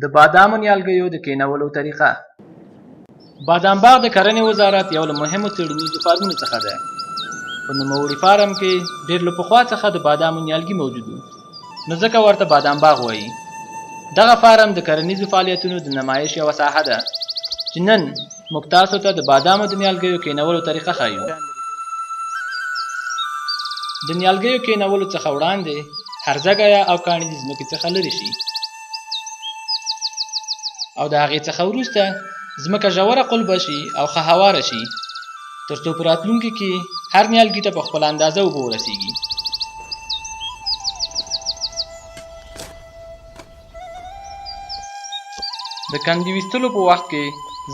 د بادامو نیالګیو د کینولو طریقه. بادام باغ د کرنې وزارت یو له مهمو څېړنیزو فارمونو څخه دی. په نوموړي فارم کې ډېر له پخوا څخه د بادامو نیالګي موجود وو، نو ځکه ورته بادام باغ وایي. دغه فارم د کرنیزو فعالیتونو د نمایش یوه ساحه ده چې نن موږ تاسو ته د بادامو د نیالګیو کینولو طریقه ښیو. د نیالګیو کینولو څخه وړاندې هرزه او کاڼي د ځمکې څخه لرې شي، او د هغې څخه وروسته ځمکه ژوره قلبه شي او ښه هواره شي، تر څو په راتلونکي کې هر نیالګي ته په خپله اندازه اوبه ورسیږي. د کندې ویستلو په وخت کې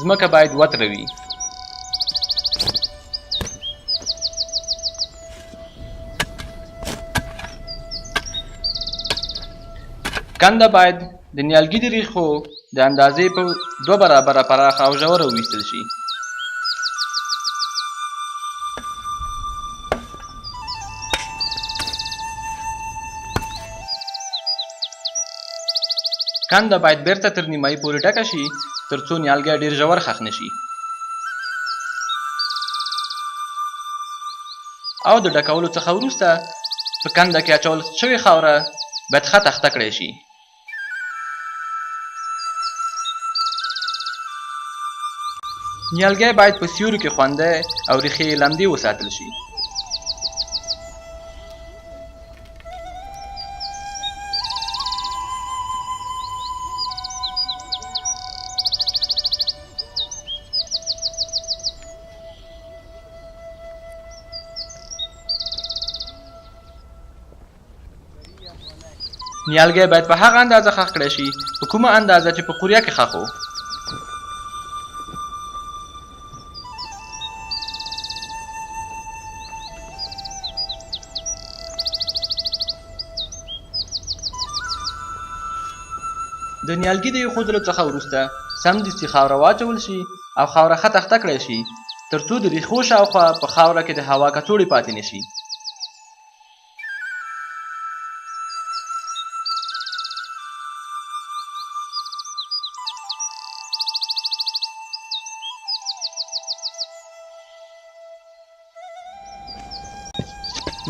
ځمکه باید وتره وي. کنده باید د نیالګي د ریښو د اندازې په 2 برابره پراخه او ژوره وویستل شي. کنده باید بیرته تر نیمایي پورې ډکه شي تر څو نیالګی ډېر ژور ښخ نه شي، او د ډکولو څخه وروسته په کنده کې اچول شوې خاوره باید ښه تخته کړی شي. نیالګی باید په سیوري کې خوندی او ریښې یې لمدې وساتل شي. نیالګی باید په هغه اندازه ښخ کړی شي په کومه اندازه چې په قوریه کې ښخ و. د نیالګي د ایښودلو څخه وروسته سمدستي خاوره واچول شي او خاوره ښه تخته کړی شي تر څو د ریښو شاوخوا په خاوره کې د هوا کڅوړې پاتې نه شي.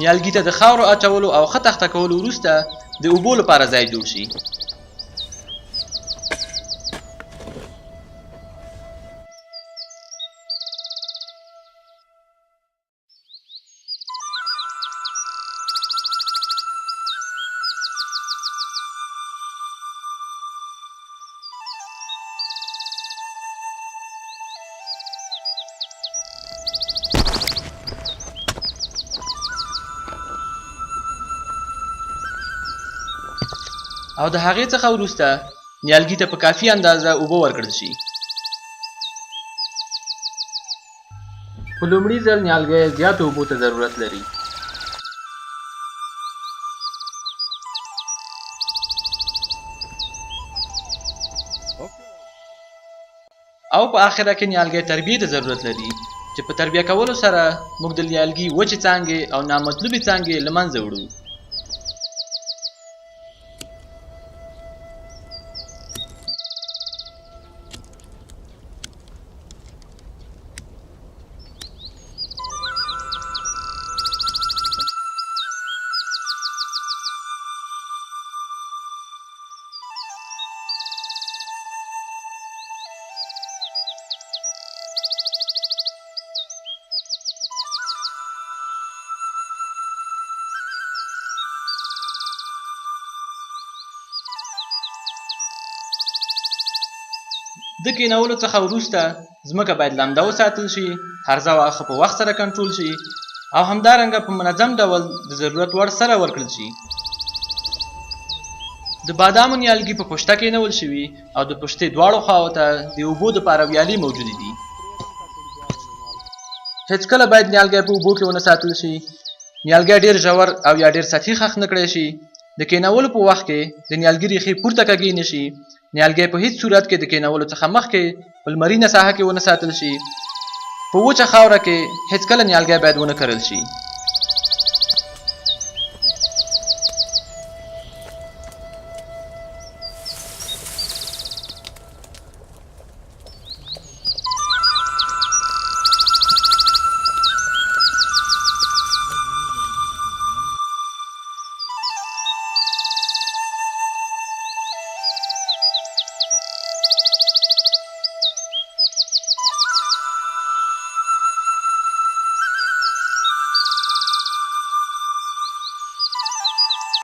نیالګي ته د خاورو اچولو او ښه تخته کولو وروسته د اوبو لپاره ځای جوړ شي. او د هغې څخه وروسته نیالګي ته په کافي اندازه اوبه ورکړل شي. په لومړي ځل نیالګی زیاتو اوبو ته ضرورت لري. او په آخره کې نیالګی تربیې ته ضرورت لري چې په تربیه کولو سره موږ د نیالګي وچې څانګې او نامطلوبې څانګې له منځه وړو. د کینولو څخه وروسته ځمکه باید لمده وساتل شي، هرزه واښه په وخت سره کنټرول شي او همدارنګه په منظم ډول د ضرورت وړ سره ورکړل شي. د بادامو نیالګي په پشته کینول شوي او د پشتې دواړو خواو ته د اوبو دپاره ویالې موجودې دي. هېڅکله باید نیالګی په اوبو کې ونه ساتل شي. نیالګی ډېر ژور او یا ډېر سطحي ښخ نه کړی شي. د کینولو په وخت کې د نیالګي ریښې پورته کږې نه شي. نیالګی په هیڅ صورت کې د کینولو څخه مخکې په لمرینه ساحه کې ونه ساتل شي. په وچه خاوره کې هېڅکله نیالګی باید ونه کرل شي.